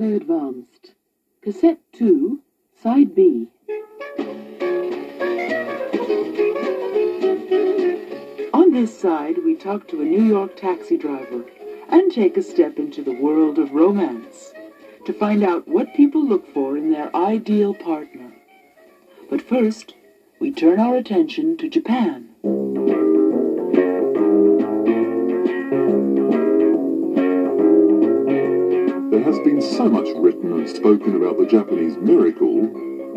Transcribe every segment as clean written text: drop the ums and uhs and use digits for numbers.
Anglais Advanced. Cassette 2, Side B. On this side, we talk to a New York taxi driver and take a step into the world of romance to find out what people look for in their ideal partner. But first, we turn our attention to Japan. There has been so much written and spoken about the Japanese miracle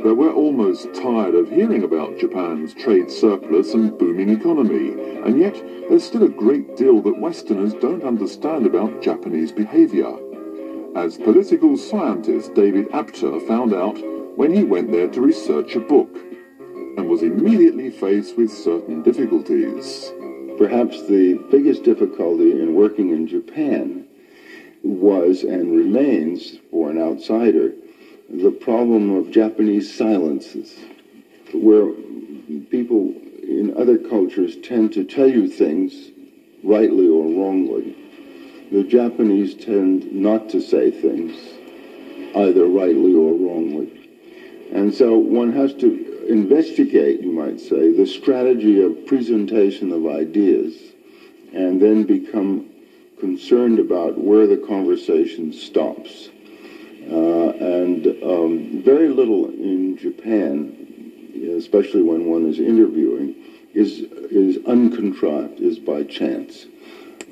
that we're almost tired of hearing about Japan's trade surplus and booming economy, and yet there's still a great deal that Westerners don't understand about Japanese behaviour, as political scientist David Apter found out when he went there to research a book, and was immediately faced with certain difficulties. Perhaps the biggest difficulty in working in Japan was and remains, for an outsider, the problem of Japanese silences, where people in other cultures tend to tell you things rightly or wrongly. The Japanese tend not to say things either rightly or wrongly. And so one has to investigate, you might say, the strategy of presentation of ideas and then become concerned about where the conversation stops. Very little in Japan, especially when one is interviewing, is uncontrived, is by chance.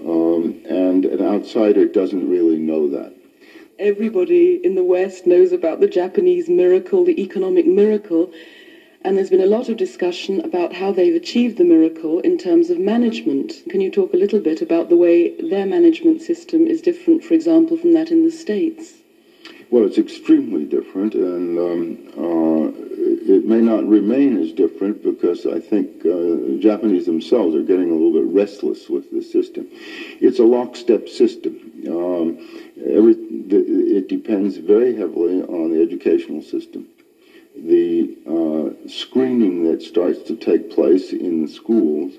And an outsider doesn't really know that. Everybody in the West knows about the Japanese miracle, the economic miracle, and there's been a lot of discussion about how they've achieved the miracle in terms of management. Can you talk a little bit about the way their management system is different, for example, from that in the States? Well, it's extremely different, and it may not remain as different because I think the Japanese themselves are getting a little bit restless with the system. It's a lockstep system. It depends very heavily on the educational system. The screening that starts to take place in the schools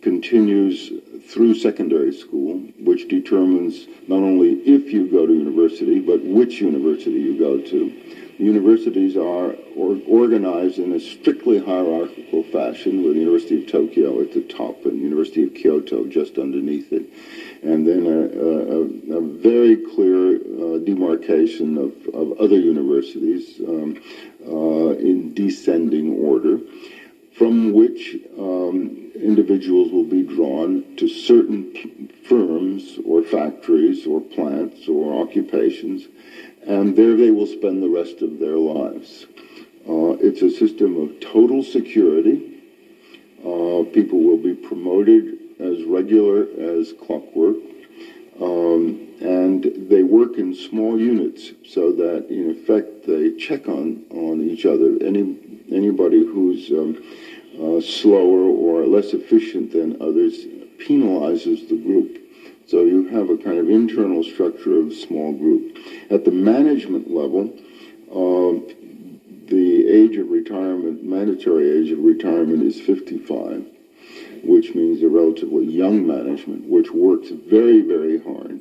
continues through secondary school, which determines not only if you go to university, but which university you go to. The universities are organized in a strictly hierarchical fashion, with the University of Tokyo at the top and the University of Kyoto just underneath it. And then a very clear demarcation of other universities in descending order, from which individuals will be drawn to certain firms or factories or plants or occupations, and there they will spend the rest of their lives. It's a system of total security. People will be promoted as regular as clockwork, and they work in small units so that, in effect, they check on each other. Anybody who's slower or less efficient than others penalizes the group. So you have a kind of internal structure of a small group. At the management level, the age of retirement, mandatory age of retirement, is 55, which means a relatively young management, which works very, very hard.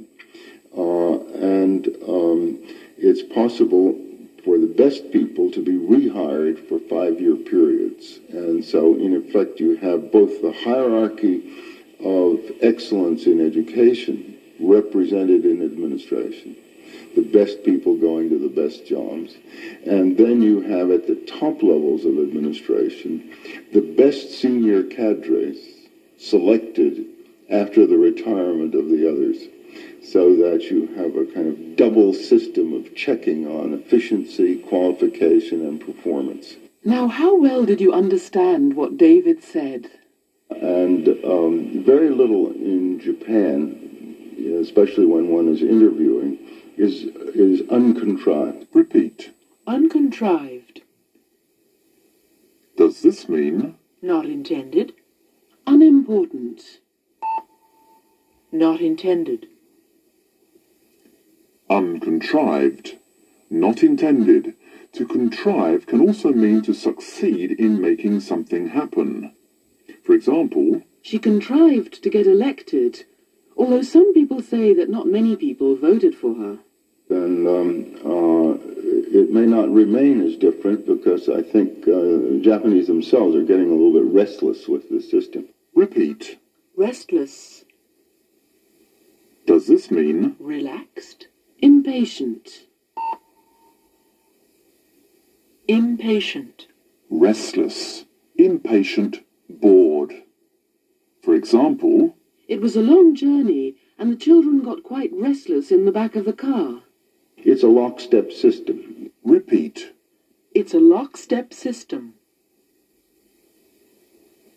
It's possible for the best people to be rehired for 5-year periods. And so, in effect, you have both the hierarchy of excellence in education represented in administration, the best people going to the best jobs, and then you have at the top levels of administration the best senior cadres selected after the retirement of the others, so that you have a kind of double system of checking on efficiency, qualification, and performance. Now, how well did you understand what David said? And very little in Japan, especially when one is interviewing, is uncontrived. Repeat. Uncontrived. Does this mean? Not intended. Unimportant. Not intended. Uncontrived. Not intended. To contrive can also mean to succeed in making something happen. For example, she contrived to get elected, although some people say that not many people voted for her. then it may not remain as different because I think Japanese themselves are getting a little bit restless with the system. Repeat. Restless. Does this mean Relaxed. Impatient. Impatient. restless, impatient, bored? For example, It was a long journey, and the children got quite restless in the back of the car. It's a lockstep system. repeat. It's a lockstep system.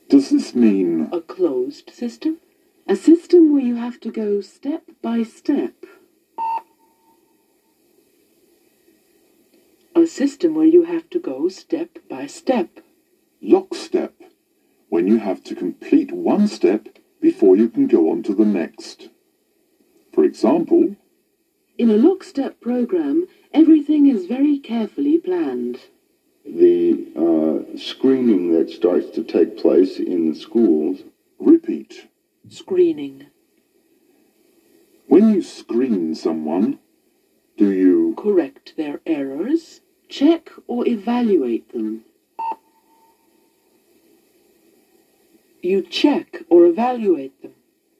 Does this mean A closed system? A system where you have to go step by step. A system where you have to go step by step. lockstep, when you have to complete one step before you can go on to the next? For example, In a lockstep program, everything is very carefully planned. The screening that starts to take place in the schools. repeat. Screening. When you screen someone, do you Correct their errors. Check or evaluate them. You check or evaluate them.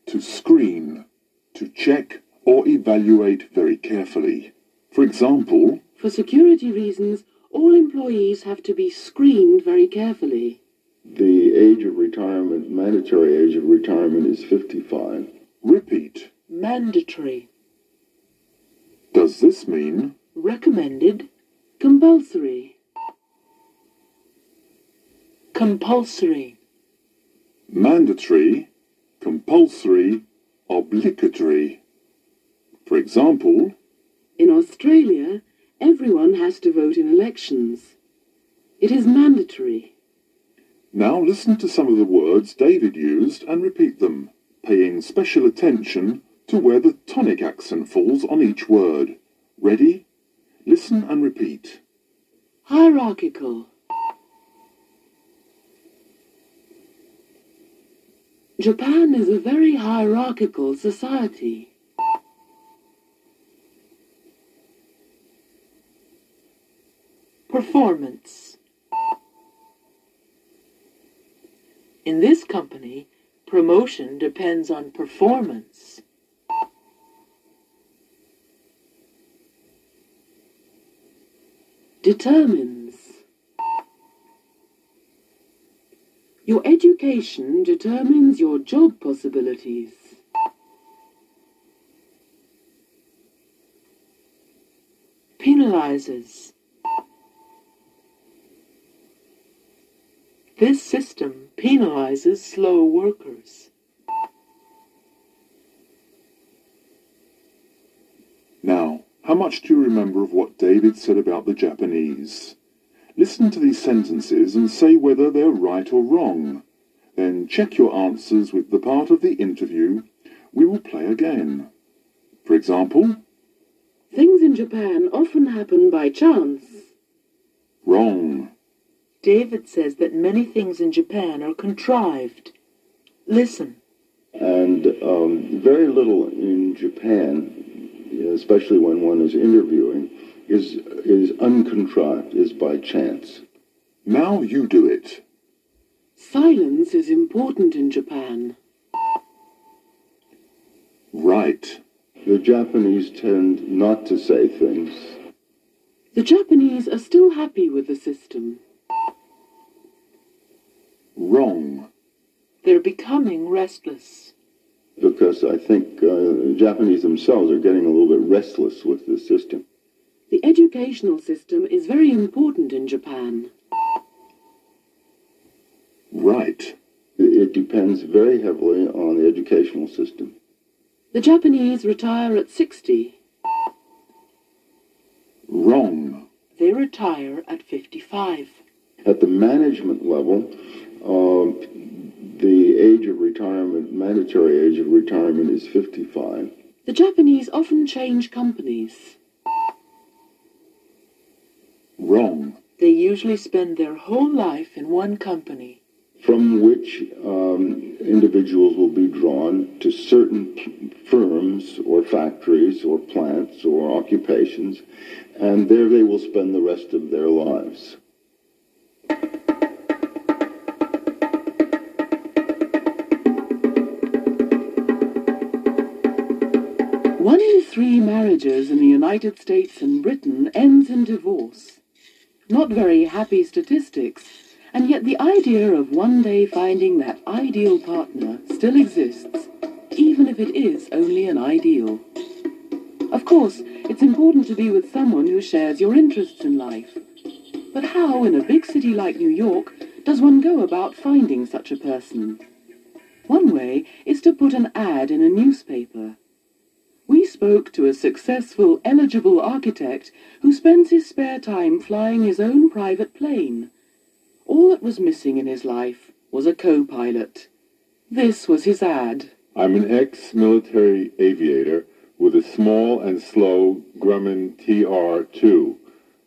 to screen, to check or evaluate very carefully? For example, For security reasons, all employees have to be screened very carefully. The age of retirement, mandatory age of retirement, is 55. repeat. Mandatory. Does this mean Recommended. Compulsory. Compulsory. mandatory, compulsory, obligatory? For example, In Australia, everyone has to vote in elections. It is mandatory. now listen to some of the words David used and repeat them, paying special attention to where the tonic accent falls on each word. Ready? Listen and repeat. Hierarchical. Japan is a very hierarchical society. Performance. In this company, promotion depends on performance. Determines. Your education determines your job possibilities. Penalizes. This system penalizes slow workers. Now, how much do you remember of what David said about the Japanese? Listen to these sentences and say whether they're right or wrong. Then check your answers with the part of the interview we will play again. For example, Things in Japan often happen by chance. wrong. David says that many things in Japan are contrived. Listen. And very little in Japan, especially when one is interviewing, is uncontrived, is by chance. Now you do it. Silence is important in Japan. Right. The Japanese tend not to say things. The Japanese are still happy with the system. Wrong. They're becoming restless. Because I think Japanese themselves are getting a little bit restless with the system. The educational system is very important in Japan. Right. It depends very heavily on the educational system. The Japanese retire at 60. Wrong. They retire at 55. At the management level, the age of retirement, mandatory age of retirement, is 55. The Japanese often change companies. Wrong. They usually spend their whole life in one company. from which individuals will be drawn to certain firms or factories or plants or occupations, and there they will spend the rest of their lives. One in 3 marriages in the United States and Britain ends in divorce. Not very happy statistics, and yet the idea of one day finding that ideal partner still exists, even if it is only an ideal. Of course, it's important to be with someone who shares your interests in life. But how, in a big city like New York, does one go about finding such a person? One way is to put an ad in a newspaper. We spoke to a successful, eligible architect who spends his spare time flying his own private plane. All that was missing in his life was a co-pilot. This was his ad. I'm an ex-military aviator with a small and slow Grumman TR-2,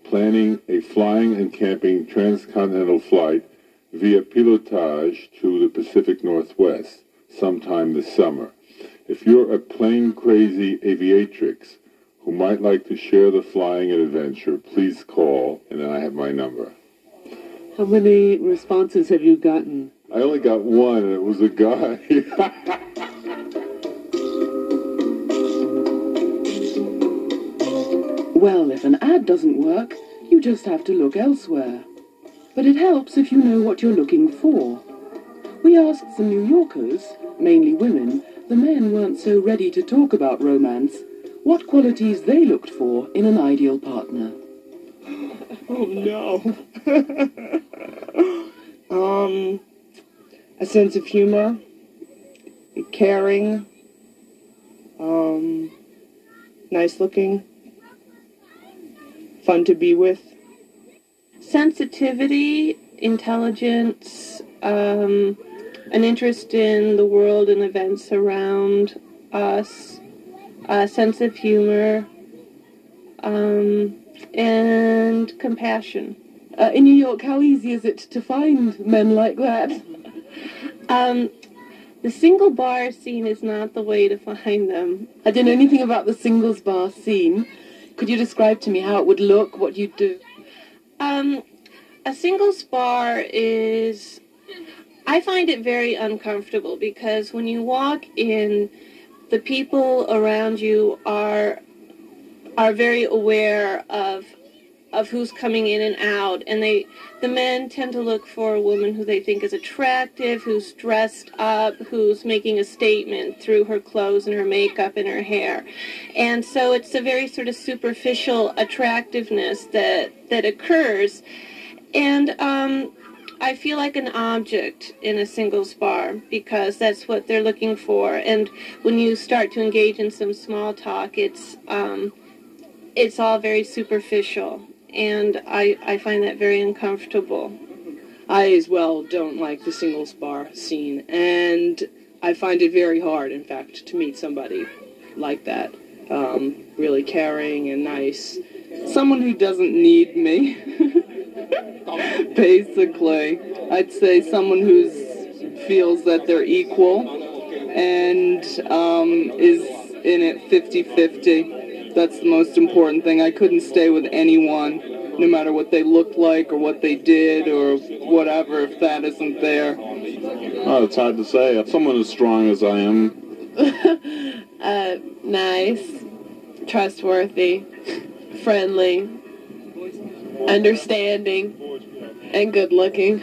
planning a flying and camping transcontinental flight via pilotage to the Pacific Northwest sometime this summer. If you're a plane-crazy aviatrix who might like to share the flying and adventure, please call, and then I have my number. How many responses have you gotten? I only got one, and it was a guy. Well, if an ad doesn't work, you just have to look elsewhere. But it helps if you know what you're looking for. We asked some New Yorkers, mainly women, the men weren't so ready to talk about romance, what qualities they looked for in an ideal partner. Oh, no. A sense of humor, caring, nice looking, fun to be with. Sensitivity, intelligence, an interest in the world and events around us, a sense of humor, and compassion. In New York, how easy is it to find men like that? The single bar scene is not the way to find them. I don't know anything about the singles bar scene. Could you describe to me how it would look, what you'd do? A singles bar is... I find it very uncomfortable because when you walk in, the people around you are very aware of who's coming in and out, and the men tend to look for a woman who they think is attractive, who's dressed up, who's making a statement through her clothes and her makeup and her hair. And so it's a very sort of superficial attractiveness that occurs. And I feel like an object in a singles bar because that's what they're looking for. And when you start to engage in some small talk, it's all very superficial. And I find that very uncomfortable. I as well don't like the singles bar scene, and I find it very hard, in fact, to meet somebody like that. Really caring and nice. Someone who doesn't need me. Basically, I'd say someone who feels that they're equal and is in it 50-50. That's the most important thing. I couldn't stay with anyone, no matter what they looked like or what they did or whatever, if that isn't there. Oh, it's hard to say. Someone as strong as I am. Nice, trustworthy, friendly, understanding, and good-looking.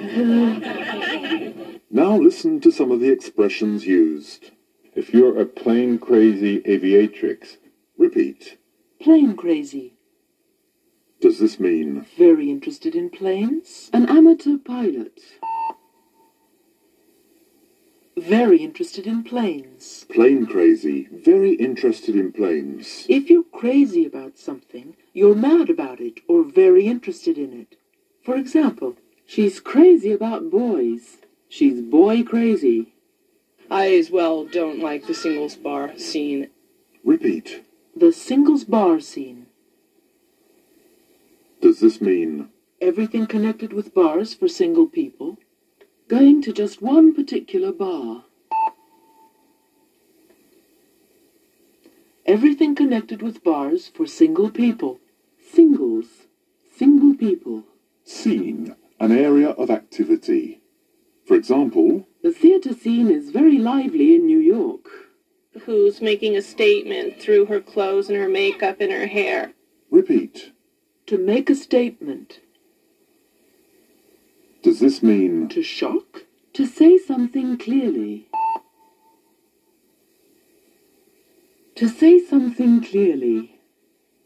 Now listen to some of the expressions used. If you're a plane-crazy aviatrix, repeat. Plane crazy. Does this mean? Very interested in planes. An amateur pilot. Very interested in planes. Plane crazy, very interested in planes. If you're crazy about something, you're mad about it or very interested in it. For example, she's crazy about boys. She's boy crazy. I as well don't like the singles bar scene. Repeat. The singles bar scene. Does this mean? Everything connected with bars for single people. Going to just one particular bar. Everything connected with bars for single people. Singles. Single people. Scene, an area of activity. For example, the theatre scene is very lively in New York. Who's making a statement through her clothes and her makeup and her hair. Repeat. To make a statement. Does this mean to shock? To say something clearly. To say something clearly.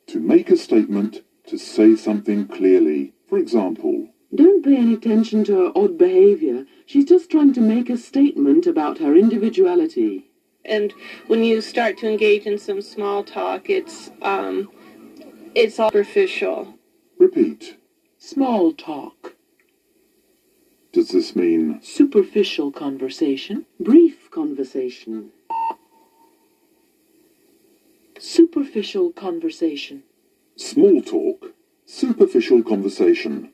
To make a statement, to say something clearly. For example, don't pay any attention to her odd behavior. She's just trying to make a statement about her individuality. And when you start to engage in some small talk, it's all superficial. Repeat. Small talk. Does this mean superficial conversation? Brief conversation. Superficial conversation. Small talk. Superficial conversation.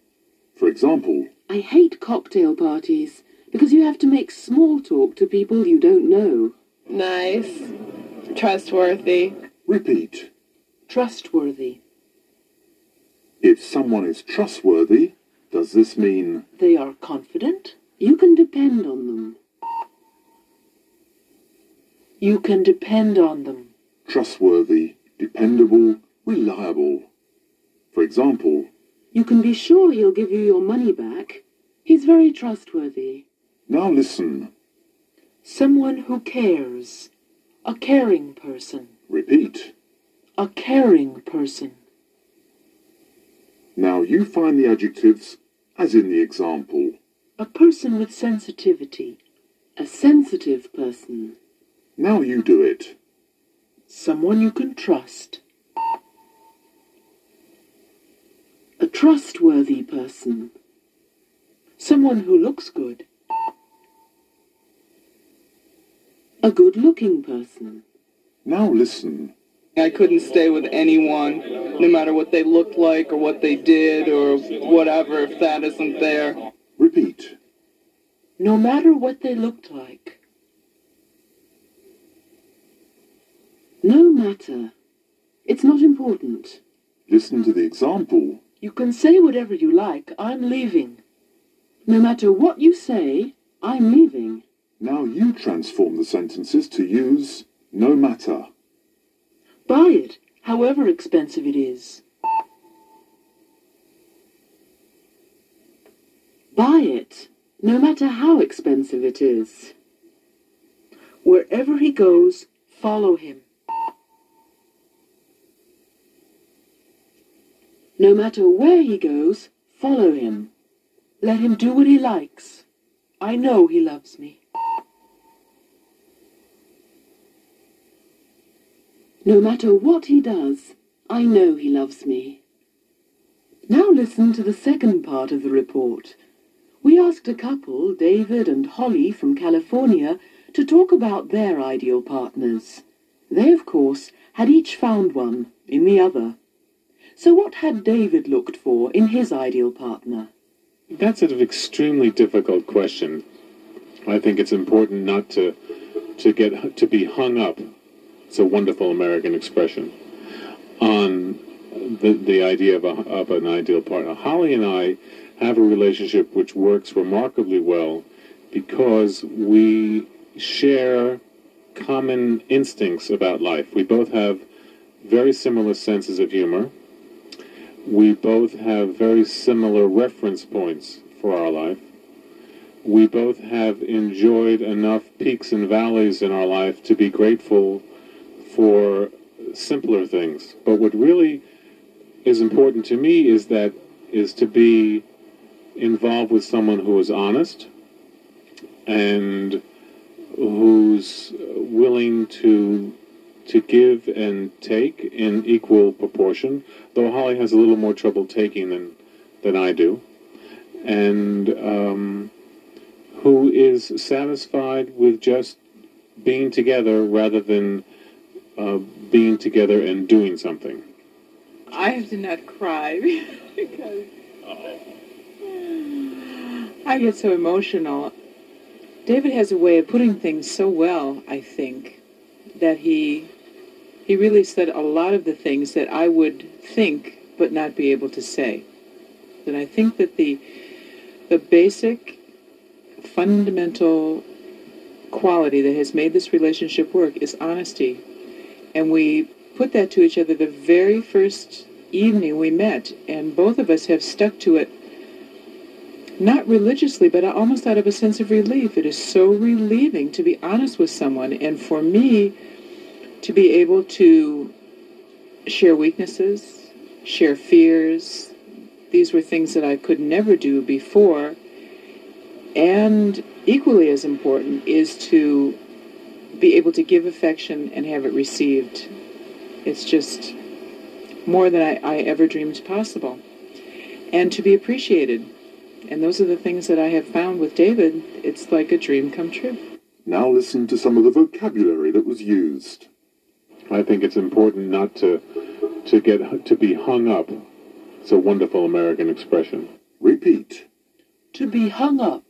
For example, I hate cocktail parties because you have to make small talk to people you don't know. Nice. Trustworthy. Repeat. Trustworthy. If someone is trustworthy, does this mean they are confident? You can depend on them. You can depend on them. Trustworthy, dependable, reliable. For example, you can be sure he'll give you your money back. He's very trustworthy. Now listen. Someone who cares. A caring person. Repeat. A caring person. Now you find the adjectives as in the example. A person with sensitivity. A sensitive person. Now you do it. Someone you can trust. A trustworthy person. Someone who looks good. A good-looking person. Now listen. I couldn't stay with anyone, no matter what they looked like or what they did or whatever, if that isn't there. Repeat. No matter what they looked like. No matter. It's not important. Listen to the example. You can say whatever you like. I'm leaving. No matter what you say, I'm leaving. Now you transform the sentences to use no matter. Buy it, however expensive it is. Buy it, no matter how expensive it is. Wherever he goes, follow him. No matter where he goes, follow him. Let him do what he likes. I know he loves me. No matter what he does, I know he loves me. Now listen to the second part of the report. We asked a couple, David and Holly from California, to talk about their ideal partners. They, of course, had each found one in the other. So what had David looked for in his ideal partner? That's an extremely difficult question. I think it's important not to be hung up. It's a wonderful American expression on the idea of an ideal partner. Holly and I have a relationship which works remarkably well because we share common instincts about life. We both have very similar senses of humor. We both have very similar reference points for our life. We both have enjoyed enough peaks and valleys in our life to be grateful for simpler things. But what really is important to me is to be involved with someone who is honest and who's willing to give and take in equal proportion, though Holly has a little more trouble taking than I do, and who is satisfied with just being together rather than being together and doing something. I have to not cry because I get so emotional. David has a way of putting things so well, I think, that he really said a lot of the things that I would think but not be able to say. And I think that the basic, fundamental quality that has made this relationship work is honesty. And we put that to each other the very first evening we met, and both of us have stuck to it, not religiously, but almost out of a sense of relief. It is so relieving to be honest with someone, and for me to be able to share weaknesses, share fears. These were things that I could never do before. And equally as important is to be able to give affection and have it received. It's just more than I ever dreamed possible. And to be appreciated. And those are the things that I have found with David. It's like a dream come true. Now listen to some of the vocabulary that was used. I think it's important not to be hung up. It's a wonderful American expression. Repeat. To be hung up.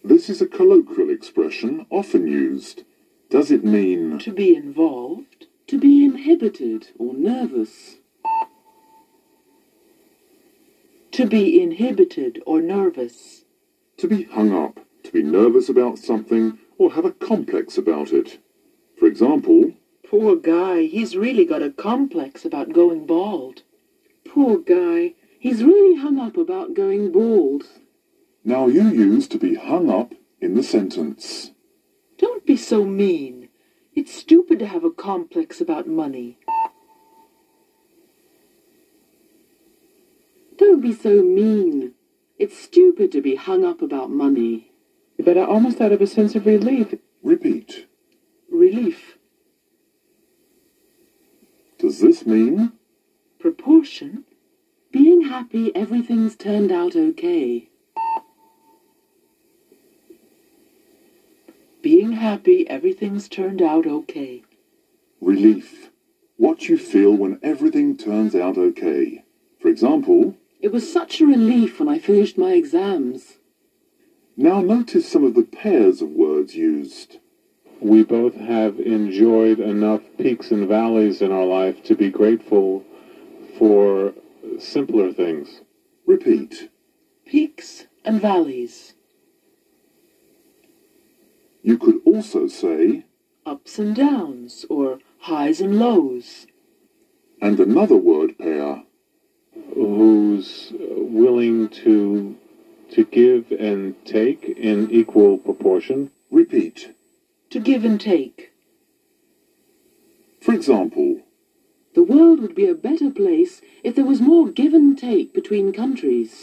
This is a colloquial expression often used. Does it mean To be involved. To be inhibited or nervous. To be inhibited or nervous. to be hung up, to be nervous about something, or have a complex about it? For example, Poor guy, he's really got a complex about going bald. Poor guy, he's really hung up about going bald. now you use to be hung up in the sentence. Don't be so mean. It's stupid to have a complex about money. Don't be so mean. It's stupid to be hung up about money. But almost out of a sense of relief. Repeat. Relief. Does this mean Proportion. Being happy everything's turned out okay. Being happy everything's turned out okay. relief? What you feel when everything turns out okay. For example, It was such a relief when I finished my exams. now notice some of the pairs of words used. We both have enjoyed enough peaks and valleys in our life to be grateful for simpler things. Repeat. Peaks and valleys. You could also say, Ups and downs, or highs and lows. and another word pair. Who's willing to give and take in equal proportion. Repeat. To give and take. For example, The world would be a better place if there was more give and take between countries.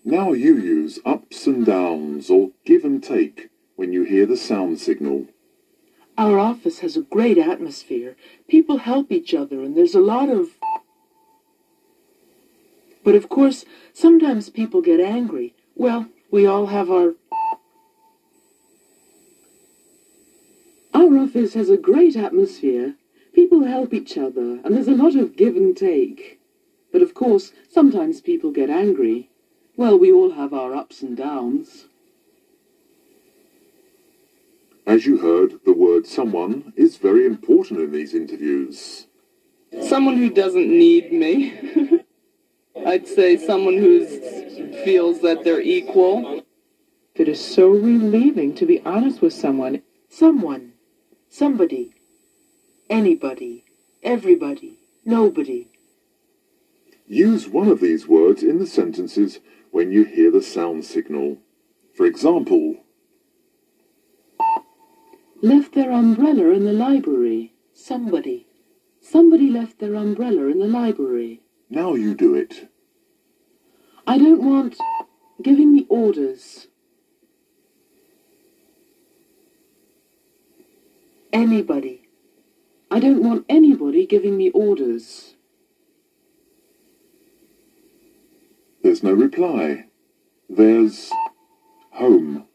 now you use ups and downs or give and take when you hear the sound signal. Our office has a great atmosphere. People help each other, and there's a lot of... But of course, sometimes people get angry. Well, we all have our... Our office has a great atmosphere. People help each other, and there's a lot of give and take. But of course, sometimes people get angry. Well, we all have our ups and downs. As you heard, the word someone is very important in these interviews. Someone who doesn't need me. I'd say someone who feels that they're equal. It is so relieving to be honest with someone. Someone. Somebody. Anybody. Everybody. Nobody. Use one of these words in the sentences when you hear the sound signal. For example, Left their umbrella in the library. Somebody. Somebody left their umbrella in the library. now you do it. I don't want giving me orders. Anybody. I don't want anybody giving me orders. There's no reply. There's home.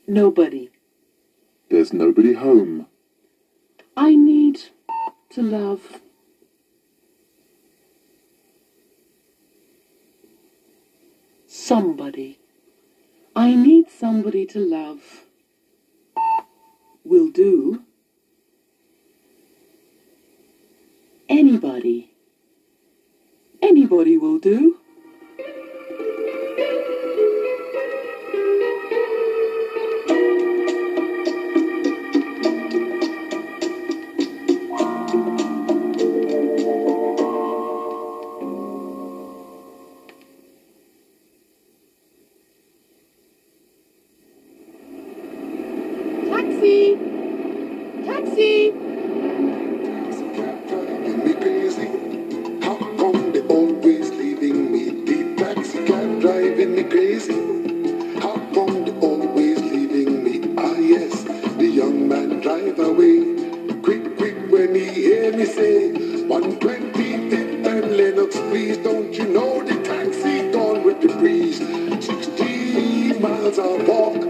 Nobody. There's nobody home. I need to love. Somebody. I need somebody to love. Will do. Anybody. Anybody will do. Taxi! Taxi! Driving me crazy. How come they always leaving me? The taxi cab driving me crazy. How come they always leaving me? Ah yes, the young man drive away. Quick, quick when he hear me say 120 Fifth and Lennox, please. Don't you know the taxi gone with the breeze? 60 miles I walk.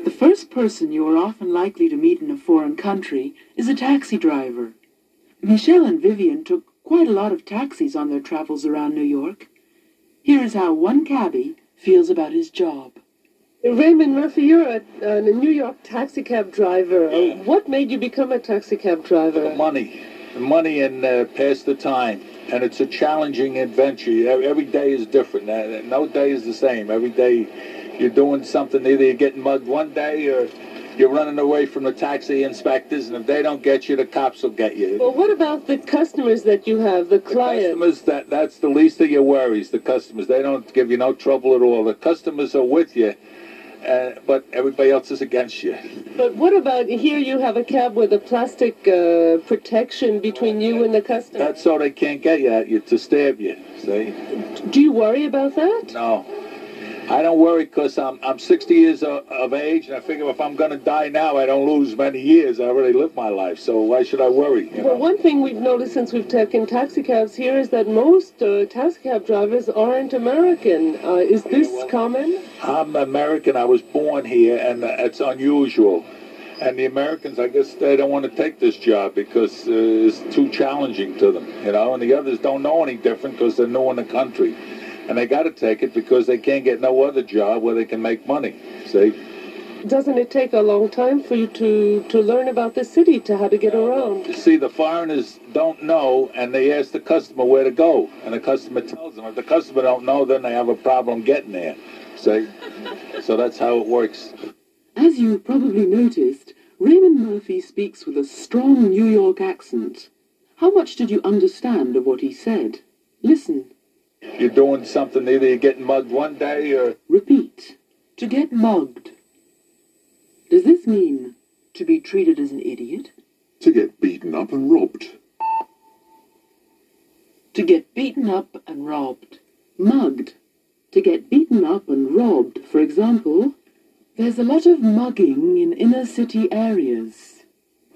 The first person you are often likely to meet in a foreign country is a taxi driver. Michelle and Vivian took quite a lot of taxis on their travels around New York. Here is how one cabbie feels about his job. Raymond Murphy, you're a New York taxi cab driver. Yeah. What made you become a taxi cab driver? Money and pass the time. And it's a challenging adventure. Every day is different. No day is the same. Every day you're doing something. Either you're getting mugged one day or you're running away from the taxi inspectors, and if they don't get you, the cops will get you. Well, what about the customers that you have, the clients? Customers, that's the least of your worries. The customers, they don't give you no trouble at all. The customers are with you, but everybody else is against you. But what about here you have a cab with a plastic protection between you and the customer? That's so they can't get you at you to stab you, see? Do you worry about that? No. I don't worry because I'm 60 years of age, and I figure if I'm going to die now, I don't lose many years. I already lived my life, so why should I worry? You know? Well, one thing we've noticed since we've taken taxi cabs here is that most taxi cab drivers aren't American. Is this common? I'm American. I was born here, and it's unusual. And the Americans, I guess they don't want to take this job because it's too challenging to them, you know, and the others don't know any different because they're new in the country. And they got to take it because they can't get no other job where they can make money, see? Doesn't it take a long time for you to learn about the city, to how to get around? You see, the foreigners don't know, and they ask the customer where to go, and the customer tells them. If the customer don't know, then they have a problem getting there, see? So that's how it works. As you probably noticed, Raymond Murphy speaks with a strong New York accent. How much did you understand of what he said? Listen. You're doing something, either you're getting mugged one day or... Repeat. To get mugged. Does this mean to be treated as an idiot? To get beaten up and robbed. To get beaten up and robbed. Mugged. To get beaten up and robbed. For example, there's a lot of mugging in inner city areas.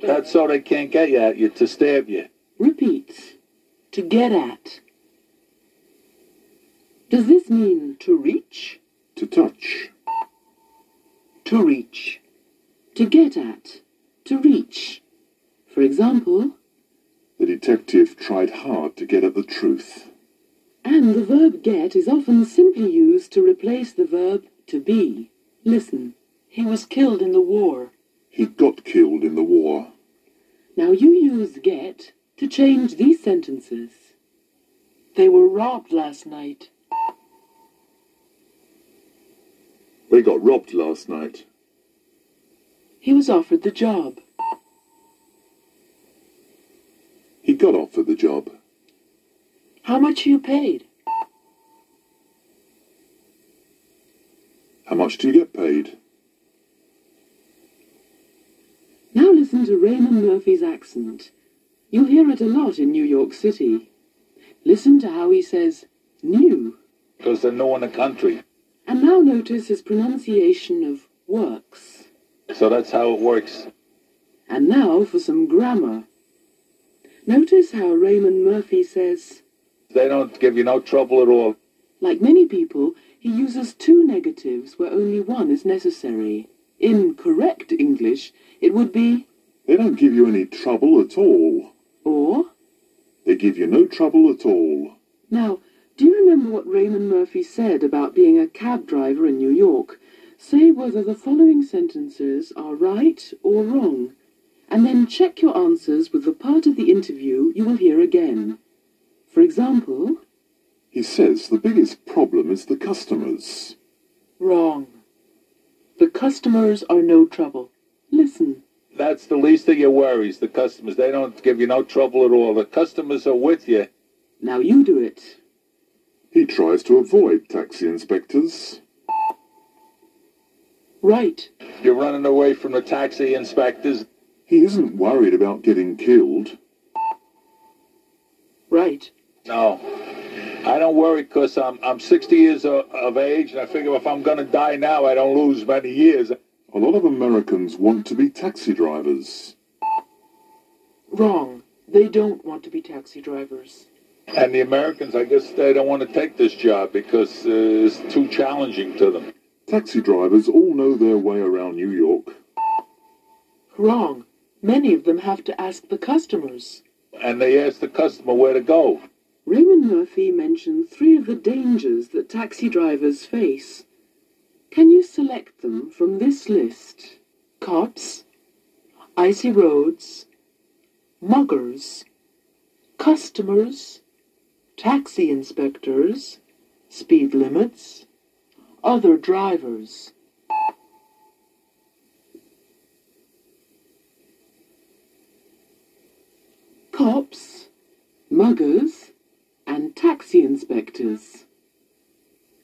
That's so they can't get you at you, to stab you. Repeat. To get at. Does this mean to reach? To touch. To reach. To get at. To reach. For example, The detective tried hard to get at the truth. and the verb get is often simply used to replace the verb to be. Listen. He was killed in the war. He got killed in the war. Now you use get to change these sentences. They were robbed last night. They got robbed last night. He was offered the job. He got offered the job. How much are you paid? How much do you get paid? Now listen to Raymond Murphy's accent. You'll hear it a lot in New York City. Listen to how he says new. Because they're new in the country. And now notice his pronunciation of works. So that's how it works. And now for some grammar. Notice how Raymond Murphy says, They don't give you no trouble at all. like many people, he uses two negatives where only one is necessary. In correct English, it would be, They don't give you any trouble at all. or. They give you no trouble at all. Now, Do you remember what Raymond Murphy said about being a cab driver in New York? Say whether the following sentences are right or wrong, and then check your answers with the part of the interview you will hear again. For example, He says the biggest problem is the customers. Wrong. The customers are no trouble. listen. That's the least of your worries, the customers. They don't give you no trouble at all. The customers are with you. Now you do it. He tries to avoid taxi inspectors. Right. You're running away from the taxi inspectors. He isn't worried about getting killed. Right. No. I don't worry because I'm 60 years of age, and I figure if I'm going to die now, I don't lose many years. A lot of Americans want to be taxi drivers. Wrong. They don't want to be taxi drivers. And the Americans, I guess they don't want to take this job because it's too challenging to them. Taxi drivers all know their way around New York. Wrong. Many of them have to ask the customers. And they ask the customer where to go. Raymond Murphy mentioned 3 of the dangers that taxi drivers face. Can you select them from this list? Cops, icy roads, muggers, customers, taxi inspectors, speed limits, other drivers. Cops, muggers, and taxi inspectors.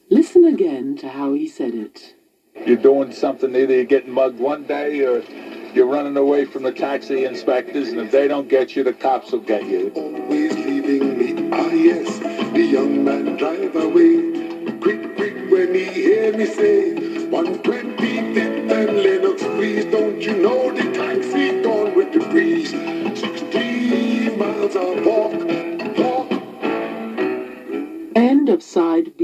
Listen again to how he said it. You're doing something, either you're getting mugged one day or you're running away from the taxi inspectors, and if they don't get you, the cops will get you. Always leaving me, ah yes, the young man drive away. Quick, quick, when he hear me say, 125th and Lennox, please, don't you know the taxi gone with the breeze? 16 miles of walk, walk. End of side B.